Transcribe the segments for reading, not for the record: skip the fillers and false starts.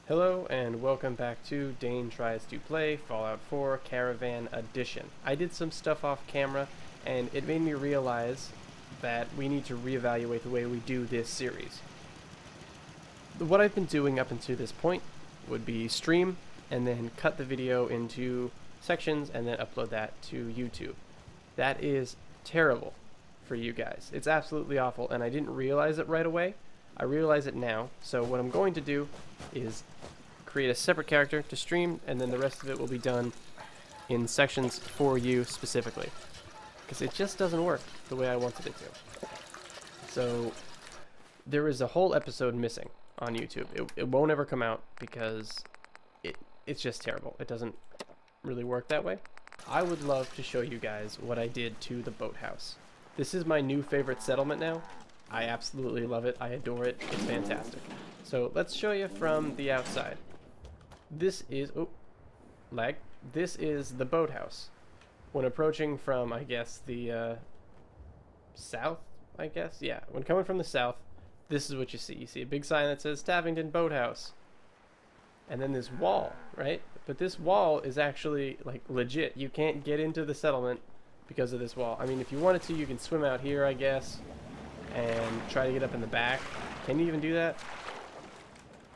Hello and welcome back to Dane Tries to Play Fallout 4 Caravan Edition. I did some stuff off camera and it made me realize that we need to reevaluate the way we do this series. What I've been doing up until this point would be stream and then cut the video into sections and then upload that to YouTube. That is terrible for you guys. It's absolutely awful and I didn't realize it right away. I realize it now, so what I'm going to do is create a separate character to stream, and then the rest of it will be done in sections for you specifically, because it just doesn't work the way I wanted it to. So there is a whole episode missing on YouTube. It won't ever come out because it's just terrible. It doesn't really work that way. I would love to show you guys what I did to the boathouse. This is my new favorite settlement now. I absolutely love it. I adore it. It's fantastic. So let's show you from the outside. This is, lag. This is the boathouse. When approaching from, I guess, the south, I guess? Yeah, when coming from the south, this is what you see. You see a big sign that says Tavington Boathouse. And then this wall, right? But this wall is actually, like, legit. You can't get into the settlement because of this wall. I mean, if you wanted to, you can swim out here, I guess, and try to get up in the back. Can you even do that?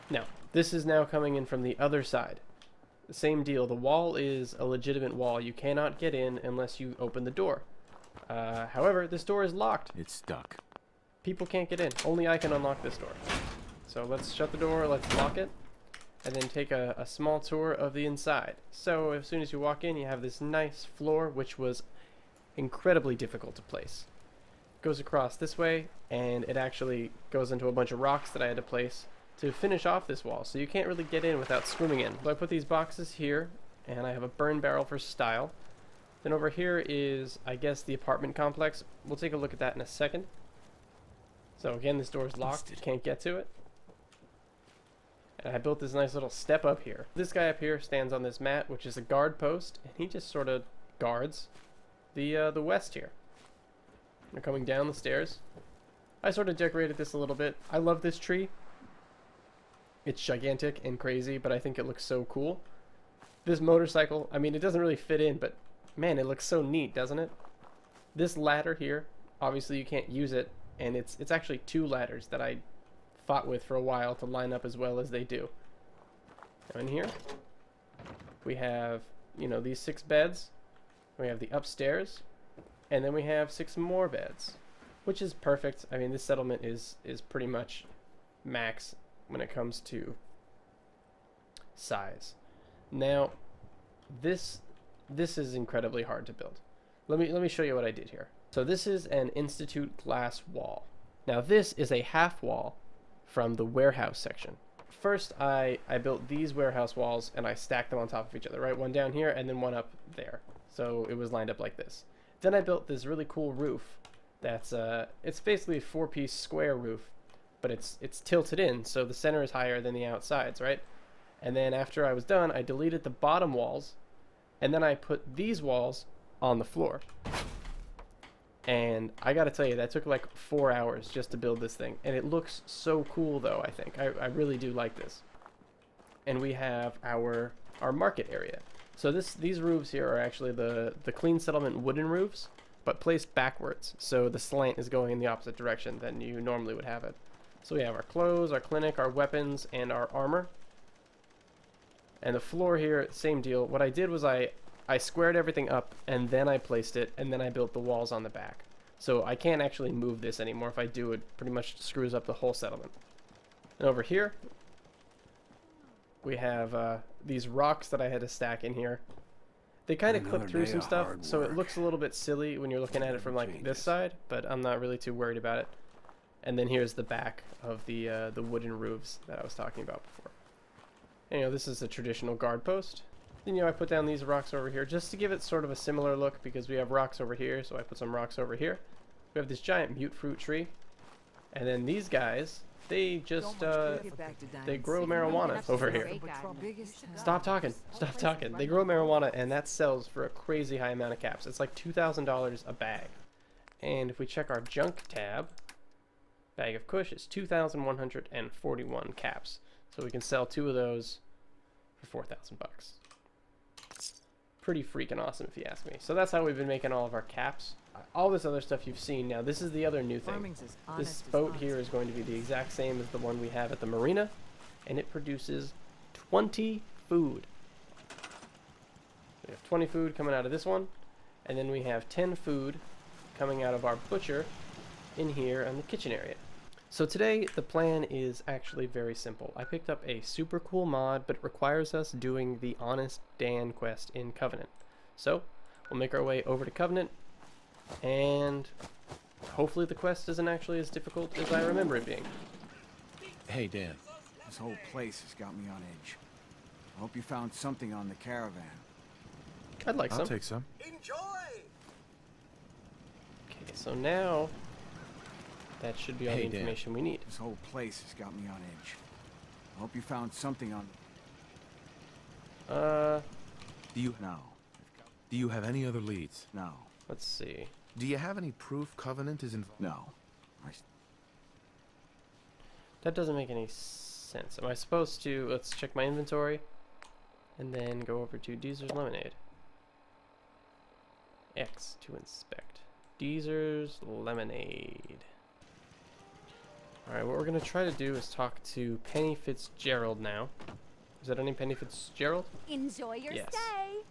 No. This is now coming in from the other side. The same deal. The wall is a legitimate wall. You cannot get in unless you open the door. However, this door is locked. It's stuck. People can't get in. Only I can unlock this door. So let's shut the door, let's lock it, and then take a small tour of the inside. So as soon as you walk in, you have this nice floor, which was incredibly difficult to place. Goes across this way, and it actually goes into a bunch of rocks that I had to place to finish off this wall, so you can't really get in without swimming in. So I put these boxes here, and I have a burn barrel for style. Then over here is, I guess, the apartment complex. We'll take a look at that in a second. So again, this door is locked, you can't get to it. And I built this nice little step up here. This guy up here stands on this mat, which is a guard post, and he just sort of guards the west here. They're coming down the stairs. I sort of decorated this a little bit. I love this tree. It's gigantic and crazy, but I think it looks so cool. This motorcycle, I mean, it doesn't really fit in, but man, it looks so neat, doesn't it? This ladder here, obviously you can't use it, and it's actually two ladders that I fought with for a while to line up as well as they do. Now in here, we have, you know, these 6 beds. We have the upstairs. And then we have 6 more beds, which is perfect. I mean, this settlement is pretty much max when it comes to size. Now, this is incredibly hard to build. Let me show you what I did here. So this is an Institute glass wall. Now this is a half wall from the warehouse section. First, I built these warehouse walls and I stacked them on top of each other, right? One down here and then one up there. So it was lined up like this. Then I built this really cool roof that's it's basically a 4-piece square roof, but it's tilted in, so the center is higher than the outsides, right? And then after I was done, I deleted the bottom walls, and then I put these walls on the floor. And I gotta tell you, that took like 4 hours just to build this thing, and it looks so cool though. I think I really do like this. And we have our market area. So these roofs here are actually the clean settlement wooden roofs, but placed backwards. So the slant is going in the opposite direction than you normally would have it. So we have our clothes, our clinic, our weapons, and our armor. And the floor here, same deal. What I did was I squared everything up, and then I placed it, and then I built the walls on the back. So I can't actually move this anymore. If I do, it pretty much screws up the whole settlement. And over here, we have these rocks that I had to stack in here. They kind of clip through some stuff, so it looks a little bit silly when you're looking at it from like this side, but I'm not really too worried about it. And then here's the back of the wooden roofs that I was talking about before. And, you know, this is a traditional guard post. Then, you know, I put down these rocks over here just to give it sort of a similar look, because we have rocks over here, so I put some rocks over here. We have this giant mute fruit tree, and then these guys, they just they grow marijuana over here. Stop talking. Stop talking. They grow marijuana, and that sells for a crazy high amount of caps. It's like $2,000 a bag. And if we check our junk tab, bag of kush is 2,141 caps. So we can sell 2 of those for 4,000 bucks. Pretty freaking awesome if you ask me. So that's how we've been making all of our caps. All this other stuff you've seen. Now this is the other new thing. This boat here is going to be the exact same as the one we have at the marina, and it produces 20 food. We have 20 food coming out of this one, and then we have 10 food coming out of our butcher in here in the kitchen area. So today the plan is actually very simple. I picked up a super cool mod, but it requires us doing the Honest Dan quest in Covenant. So we'll make our way over to Covenant, and hopefully the quest isn't actually as difficult as I remember it being. Hey, Dan. This whole place has got me on edge. I hope you found something on the caravan. I'd like some. I'll take some. Enjoy! Okay, so now that should be all the Hey, Dan. information we need. This whole place has got me on edge. I hope you found something on... Do you have any other leads? No. Let's see. Do you have any proof Covenant is involved? No. That doesn't make any sense. Am I supposed to... Let's check my inventory, and then go over to Deezer's Lemonade. X to inspect. Deezer's Lemonade. Alright, what we're going to try to do is talk to Penny Fitzgerald now. Is that her name, Penny Fitzgerald? Enjoy your Yes. stay.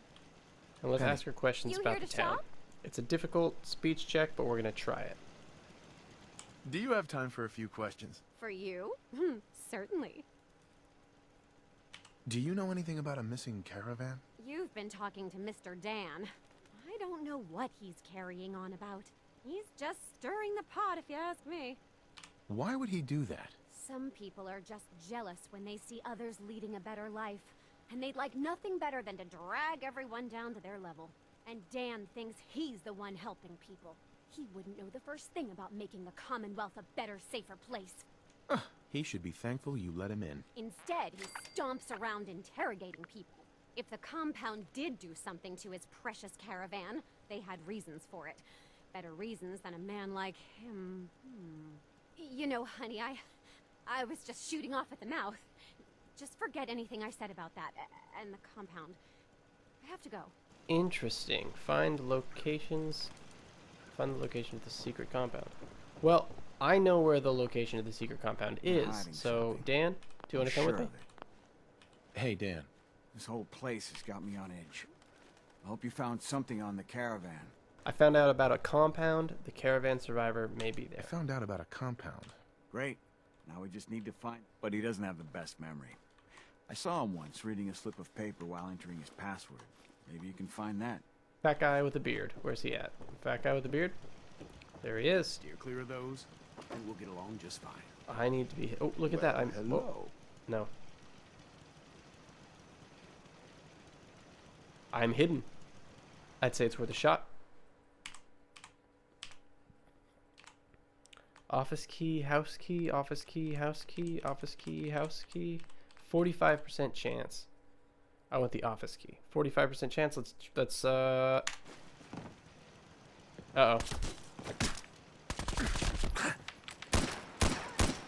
And let's Penny. ask her questions You about here the to town. shop? It's a difficult speech check, but we're going to try it. Do you have time for a few questions? For you? Certainly. Do you know anything about a missing caravan? You've been talking to Mr. Dan. I don't know what he's carrying on about. He's just stirring the pot, if you ask me. Why would he do that? Some people are just jealous when they see others leading a better life, and they'd like nothing better than to drag everyone down to their level. And Dan thinks he's the one helping people. He wouldn't know the first thing about making the Commonwealth a better, safer place. He should be thankful you let him in. Instead, he stomps around interrogating people. If the compound did do something to his precious caravan, they had reasons for it. Better reasons than a man like him. You know, honey, I was just shooting off at the mouth. Just forget anything I said about that and the compound. I have to go. Interesting. Find locations. Find the location of the secret compound. Well, I know where the location of the secret compound is. hiding So, something. Dan, do you want to come with Sure me? of it. Hey, Dan. This whole place has got me on edge. I hope you found something on the caravan. I found out about a compound. The caravan survivor may be I there. found out about a compound. Great. Now we just need to find... But he doesn't have the best memory. I saw him once reading a slip of paper while entering his password. Maybe you can find that. Fat guy with a beard. Where's he at? Fat guy with a beard? There he is. Steer clear of those, and we'll get along just fine. I need to be... Oh, look at that. I'm... Hello. Oh, no. I'm hidden. I'd say it's worth a shot. Office key, house key, office key, house key, office key, house key. 45% chance. I want the office key. 45% chance. Let's uh-oh.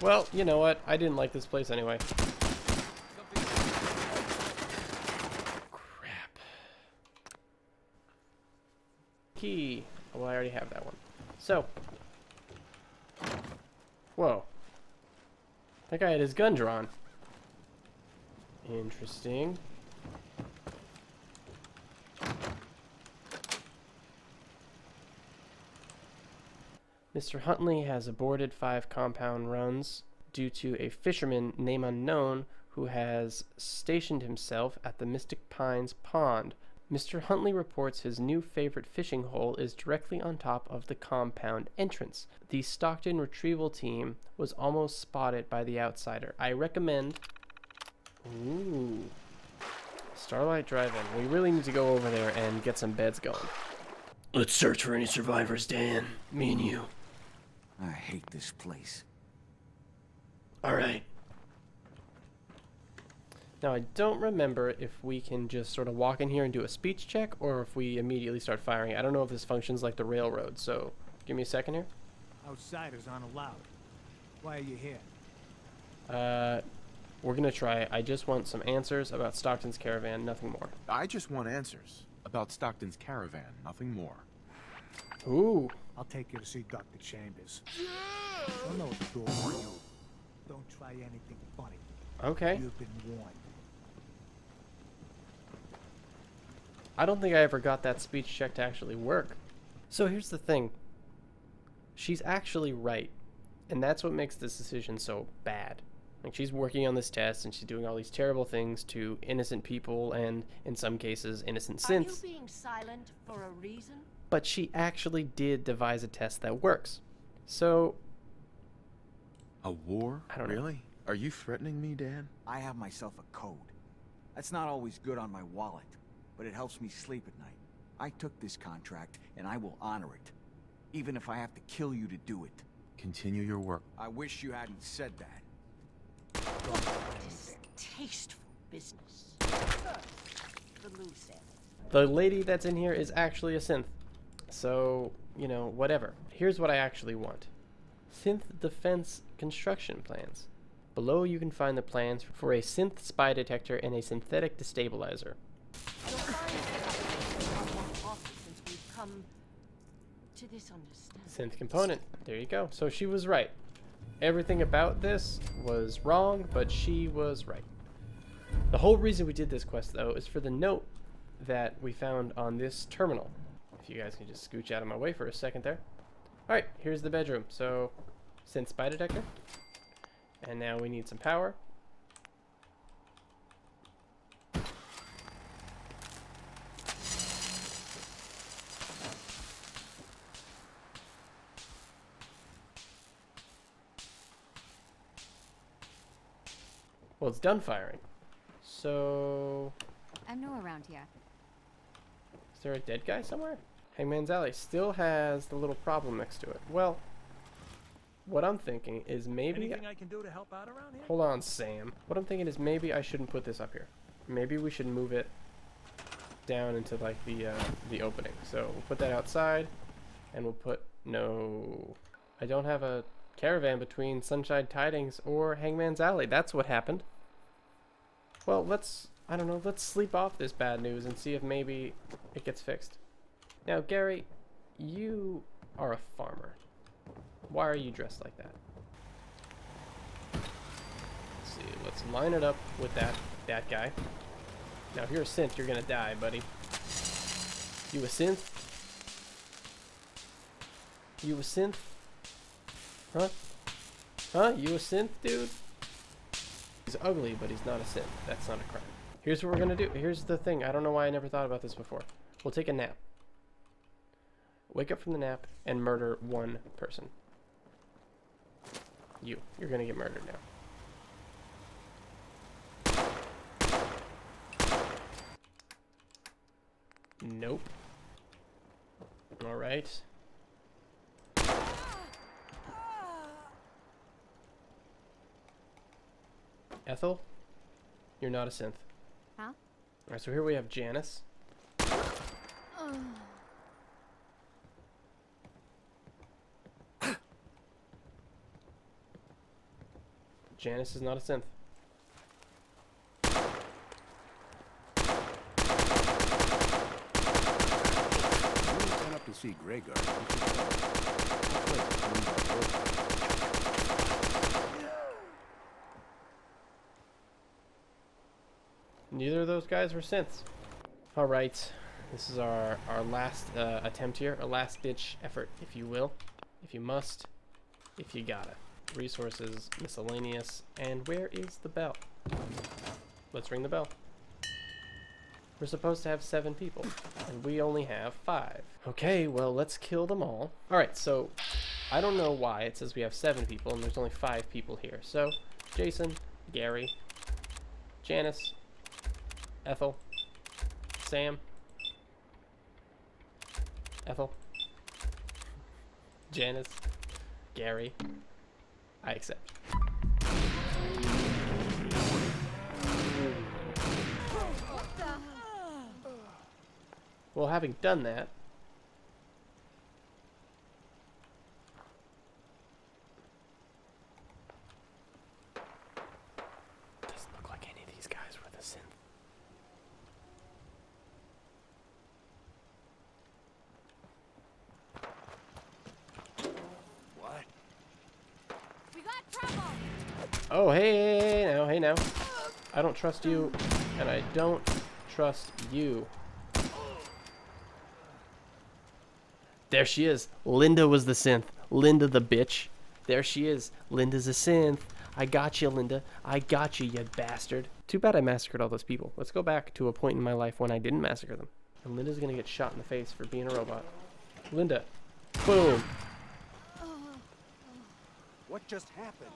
Well, you know what? I didn't like this place anyway. Crap. Key. Well, I already have that one. So. Whoa. That guy had his gun drawn. Interesting. Mr. Huntley has aborted 5 compound runs due to a fisherman, name unknown, who has stationed himself at the Mystic Pines Pond. Mr. Huntley reports his new favorite fishing hole is directly on top of the compound entrance. The Stockton retrieval team was almost spotted by the outsider. I recommend... Ooh. Starlight Drive-In. We really need to go over there and get some beds going. Let's search for any survivors, Dan. Me and you. I hate this place. Alright. Now, I don't remember if we can just sort of walk in here and do a speech check, or if we immediately start firing. I don't know if this functions like the railroad, so give me a second here. Outsiders aren't allowed. Why are you here? We're gonna try. I just want some answers about Stockton's Caravan, nothing more. I just want answers about Stockton's Caravan, nothing more. Ooh. I'll take you to see Dr. Chambers. She'll know what to do for you. Don't try anything funny. Okay. You've been warned. I don't think I ever got that speech check to actually work. So here's the thing. She's actually right. And that's what makes this decision so bad. Like, she's working on this test and she's doing all these terrible things to innocent people and, in some cases, innocent synths. Are you being silent for a reason? But she actually did devise a test that works. So, A war? I don't know. Really? Are you threatening me, Dan? I have myself a code. That's not always good on my wallet, but it helps me sleep at night. I took this contract, and I will honor it. Even if I have to kill you to do it. Continue your work. I wish you hadn't said that. Distasteful business. The loose end. the lady that's in here is actually a synth. So, you know, whatever. Here's what I actually want. Synth defense construction plans. Below you can find the plans for a synth spy detector and a synthetic destabilizer. You'll find that often since we've come to this understanding. Synth component. There you go. So she was right. Everything about this was wrong, but she was right. The whole reason we did this quest, though, is for the note that we found on this terminal. If you guys can just scooch out of my way for a second there. Alright, here's the bedroom. So, synth spy detector. And now we need some power. Well, it's done firing. So, I'm new around here. is there a dead guy somewhere? Hangman's Alley still has the little problem next to it. Well, what I'm thinking is maybe... Anything I can do to help out around here? Hold on, Sam. What I'm thinking is maybe I shouldn't put this up here. Maybe we should move it down into like the opening. So we'll put that outside, and we'll put no. I don't have a caravan between Sunshine Tidings or Hangman's Alley. That's what happened. Well, I don't know. Let's sleep off this bad news and see if maybe it gets fixed. Now, Gary, you are a farmer. Why are you dressed like that? Let's see. Let's line it up with that guy. Now, if you're a synth, you're gonna die, buddy. You a synth? You a synth? Huh? Huh? You a synth, dude? He's ugly, but he's not a synth. That's not a crime. Here's what we're gonna do. Here's the thing. I don't know why I never thought about this before. We'll take a nap. Wake up from the nap and murder one person. You're gonna get murdered now. Nope. Alright. Ethel? You're not a synth. Huh? Alright, so here we have Janice. Janice is not a synth. When you turn up to see Greyguard, Neither of those guys were synths. Alright, this is our last attempt here, a last ditch effort, if you will. If you must, if you gotta. Resources, miscellaneous, and where is the bell? Let's ring the bell. We're supposed to have 7 people, and we only have 5. Okay, well, let's kill them all. Alright, so I don't know why it says we have 7 people and there's only 5 people here. So, Jason, Gary, Janice, Ethel, Sam, Ethel, Janice, Gary. I accept. Well, having done that, Oh, hey now. I don't trust you, and I don't trust you. There she is. Linda was the synth. Linda the bitch. There she is. Linda's a synth. I got you, Linda. I got you, you bastard. Too bad I massacred all those people. Let's go back to a point in my life when I didn't massacre them. And Linda's gonna get shot in the face for being a robot. Linda. Boom. What just happened?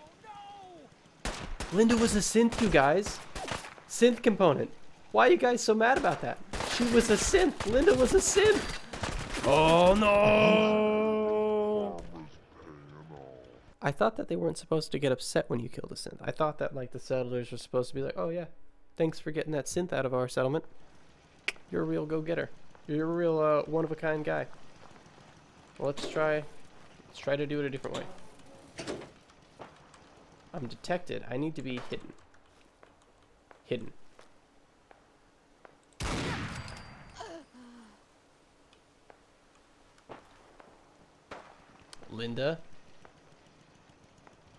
Linda was a synth, you guys. Synth component. Why are you guys so mad about that? She was a synth. Linda was a synth. Oh no! I thought that they weren't supposed to get upset when you killed a synth. I thought that like the settlers were supposed to be like, oh yeah, thanks for getting that synth out of our settlement. You're a real go-getter. You're a real one-of-a-kind guy. Well, let's try to do it a different way. I'm detected. I need to be hidden. Hidden. Linda,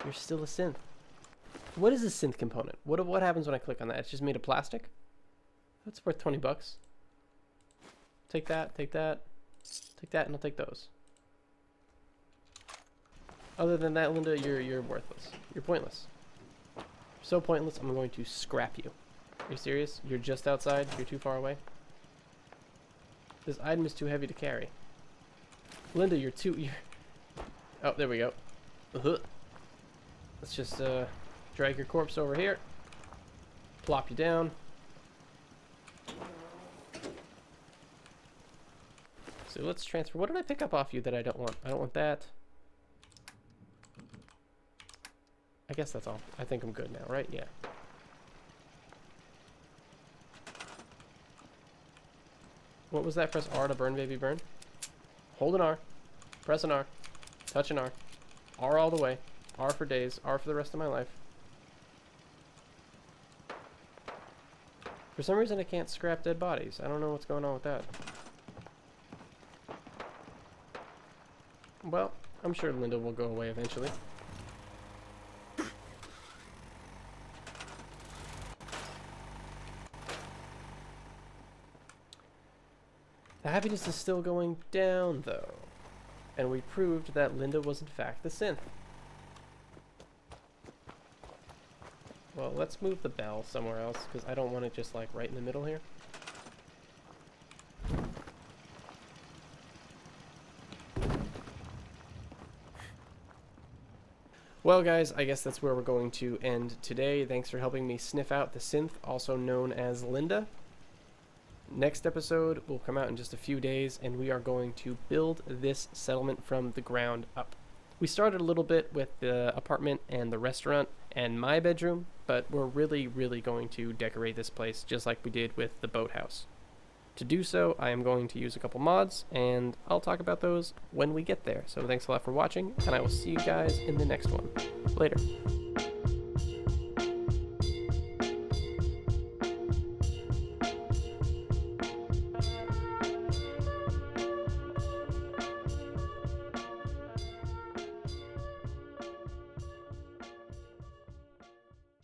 you're still a synth. What is a synth component? What happens when I click on that? It's just made of plastic? That's worth 20 bucks. Take that, take that, take that, and I'll take those. Other than that, Linda, you're worthless. You're pointless. You're so pointless, I'm going to scrap you. Are you serious? You're just outside? You're too far away? This item is too heavy to carry. Linda, you're... Oh, there we go. Let's just drag your corpse over here. Plop you down. So let's transfer. What did I pick up off you that I don't want? I don't want that. I guess that's all. I think I'm good now, right? Yeah. What was that? Press R to burn, baby, burn. Hold an R. Press an R. Touch an R. R all the way. R for days. R for the rest of my life. For some reason I can't scrap dead bodies. I don't know what's going on with that. Well, I'm sure Linda will go away eventually. The happiness is still going down, though. And we proved that Linda was in fact the synth. Well, let's move the bell somewhere else, because I don't want it just like right in the middle here. Well guys, I guess that's where we're going to end today. Thanks for helping me sniff out the synth, also known as Linda. Next episode will come out in just a few days, and we are going to build this settlement from the ground up. We started a little bit with the apartment and the restaurant and my bedroom, but we're really going to decorate this place just like we did with the boathouse. To do so, I am going to use a couple mods, and I'll talk about those when we get there. So thanks a lot for watching, and I will see you guys in the next one. Later.